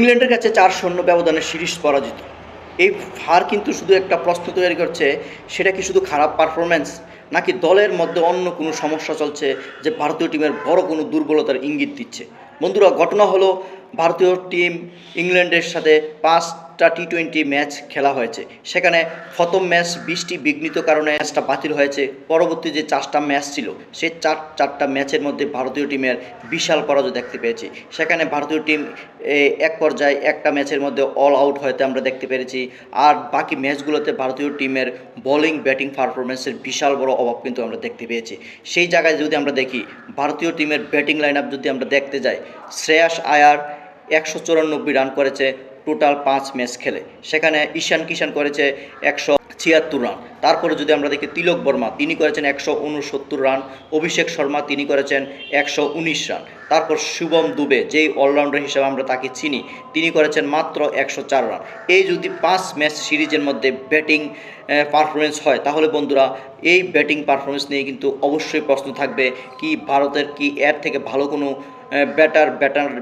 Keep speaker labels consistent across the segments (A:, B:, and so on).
A: ইংল্যান্ডের কাছে ৪-০ ব্যবধানে সিরিজ পরাজিত। এই হার কিন্তু শুধু একটা প্রশ্ন তৈরি করছে, সেটা কি শুধু খারাপ পারফরম্যান্স, নাকি দলের মধ্যে অন্য কোনো সমস্যা চলছে, যে ভারতীয় টিমের বড় কোনো দুর্বলতার ইঙ্গিত দিচ্ছে। বন্ধুরা, ঘটনা হলো ভারতীয় টিম ইংল্যান্ডের সাথে 5টা টি-20 ম্যাচ খেলা হয়েছে। সেখানে প্রথম ম্যাচ বৃষ্টি বিঘ্নিত কারণে ম্যাচটা বাতিল হয়েছে। পরবর্তী যে 4টা ম্যাচ ছিল, সেই চারটা ম্যাচের মধ্যে ভারতীয় টিমের বিশাল পরাজয় দেখতে পেয়েছি। সেখানে ভারতীয় টিম এক পর্যায়ে একটা ম্যাচের মধ্যে অল আউট হতে আমরা দেখতে পেরেছি। আর বাকি ম্যাচগুলোতে ভারতীয় টিমের বোলিং ব্যাটিং পারফরমেন্সের বিশাল বড় অভাব কিন্তু আমরা দেখতে পেয়েছি। সেই জায়গায় যদি আমরা দেখি, ভারতীয় টিমের ব্যাটিং লাইন আপ যদি আমরা দেখতে যাই, শ্রেয়াস আয়ার 194 রান করেছে টোটাল 5 ম্যাচ খেলে। সেখানে ঈশান কিষান করেছে 176 রান। তারপরে যদি আমরা দেখি, তিলক বর্মা তিনি করেছেন 169 রান, অভিষেক শর্মা তিনি করেছেন 119 রান। তারপর শুভম দুবে, যেই অলরাউন্ডার হিসেবে আমরা তাকে চিনি, তিনি করেছেন মাত্র 104 রান। এই যদি 5 ম্যাচ সিরিজের মধ্যে ব্যাটিং পারফরমেন্স হয়, তাহলে বন্ধুরা এই ব্যাটিং পারফরমেন্স নিয়ে কিন্তু অবশ্যই প্রশ্ন থাকবে, কি ভারতের কি এর থেকে ভালো কোনো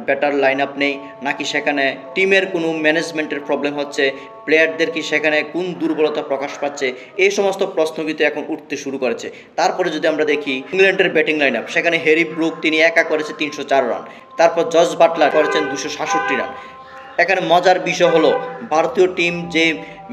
A: ব্যাটার লাইন আপ নেই, নাকি সেখানে টিমের কোনো ম্যানেজমেন্টের প্রবলেম হচ্ছে, প্লেয়ারদের কি সেখানে কোন দুর্বলতা প্রকাশ পাচ্ছে। এই সমস্ত প্রশ্ন কিন্তু এখন উঠতে শুরু করেছে। তারপরে যদি আমরা দেখি ইংল্যান্ডের ব্যাটিং লাইন আপ, সেখানে হ্যারি ব্রুক তিনি একা করেছে 304 রান। তারপর জস বাটলার করেছেন 266 রান। এখানে মজার বিষয় হলো, ভারতীয় টিম যে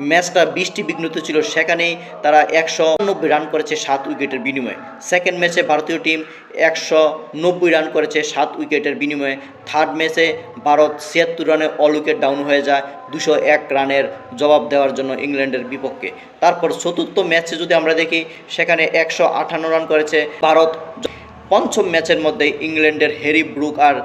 A: ম্যাচটা বৃষ্টি বিঘ্নিত ছিল, সেখানেই তারা 190 রান করেছে 7 উইকেটের বিনিময়ে। সেকেন্ড ম্যাচে ভারতীয় টিম 190 রান করেছে 7 উইকেটের বিনিময়ে। থার্ড ম্যাচে ভারত 76 রানে অল উইকেট ডাউন হয়ে যায় 201 রানের জবাব দেওয়ার জন্য ইংল্যান্ডের বিপক্ষে। তারপর চতুর্থ ম্যাচে যদি আমরা দেখি, সেখানে 158 রান করেছে ভারত। পঞ্চম ম্যাচের মধ্যে ইংল্যান্ডের হ্যারি ব্রুক আর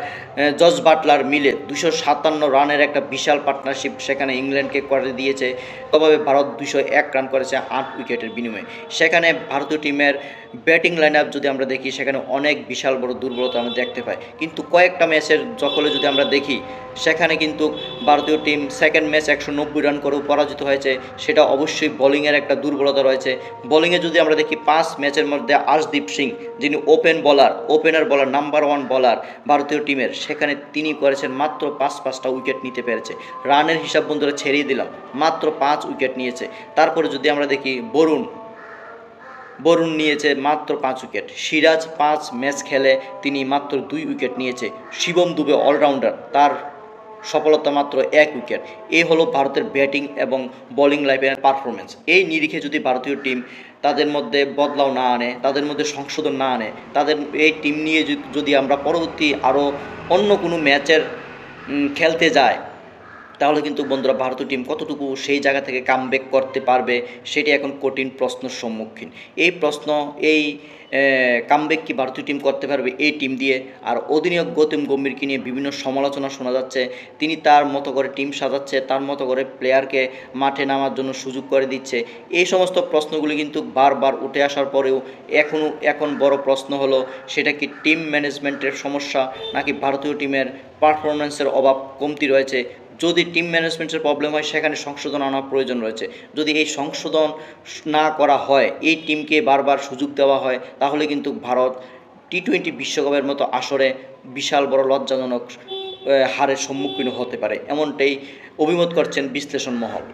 A: জস বাটলার মিলে 257 রানের একটা বিশাল পার্টনারশিপ সেখানে ইংল্যান্ডকে করে দিয়েছে। তবে ভারত 201 রান করেছে 8 উইকেটের বিনিময়ে। সেখানে ভারতীয় টিমের ব্যাটিং লাইন আপ যদি আমরা দেখি, সেখানে অনেক বিশাল বড় দুর্বলতা আমরা দেখতে পাই। কিন্তু কয়েকটা ম্যাচের দখলে যদি আমরা দেখি, সেখানে কিন্তু ভারতীয় টিম সেকেন্ড ম্যাচ 190 রান করেও পরাজিত হয়েছে। সেটা অবশ্যই বোলিংয়ের একটা দুর্বলতা রয়েছে। বোলিংয়ে যদি আমরা দেখি, 5 ম্যাচের মধ্যে আর্শদীপ সিং, যিনি ওপেনার বলার নাম্বার 1 বলার ভারতীয় টিমের, সেখানে তিনি করেছেন মাত্র 5টা উইকেট নিতে পেরেছে। রানের হিসাব বন্ধুরা ছেড়েই দিলাম, মাত্র 5 উইকেট নিয়েছে। তারপরে যদি আমরা দেখি, বরুণ নিয়েছে মাত্র 5 উইকেট। সিরাজ 5 ম্যাচ খেলে তিনি মাত্র 2 উইকেট নিয়েছে। শিবম দুবে অলরাউন্ডার, তার সফলতা মাত্র 1 উইকেট। এই হলো ভারতের ব্যাটিং এবং বোলিং লাইনের পারফরমেন্স। এই নিরিখে যদি ভারতীয় টিম তাদের মধ্যে বদলাও না আনে, তাদের মধ্যে সংশোধন না আনে, তাদের এই টিম নিয়ে যদি আমরা পরবর্তী আরও অন্য কোনো ম্যাচের খেলতে যায়, তাহলে কিন্তু বন্ধুরা ভারতীয় টিম কতটুকু সেই জায়গা থেকে কামব্যাক করতে পারবে, সেটি এখন কঠিন প্রশ্নের সম্মুখীন। এই কামব্যাক কি ভারতীয় টিম করতে পারবে এই টিম দিয়ে? আর অধিনায়ক গৌতম গম্ভীরকে নিয়ে বিভিন্ন সমালোচনা শোনা যাচ্ছে। তিনি তার মতো করে টিম সাজাচ্ছে, তার মতো করে প্লেয়ারকে মাঠে নামার জন্য সুযোগ করে দিচ্ছে। এই সমস্ত প্রশ্নগুলি কিন্তু বারবার উঠে আসার পরেও এখন বড় প্রশ্ন হলো, সেটা কি টিম ম্যানেজমেন্টের সমস্যা, নাকি ভারতীয় টিমের পারফরমেন্সের অভাব কমতি রয়েছে? যদি টিম ম্যানেজমেন্টের প্রবলেম হয়, সেখানে সংশোধন আনার প্রয়োজন রয়েছে। যদি এই সংশোধন না করা হয়, এই টিমকে বারবার সুযোগ দেওয়া হয়, তাহলে কিন্তু ভারত টি-20 বিশ্বকাপের মতো আসরে বিশাল বড় লজ্জাজনক হারের সম্মুখীন হতে পারে, এমনটাই অভিমত করছেন বিশ্লেষণ মহল।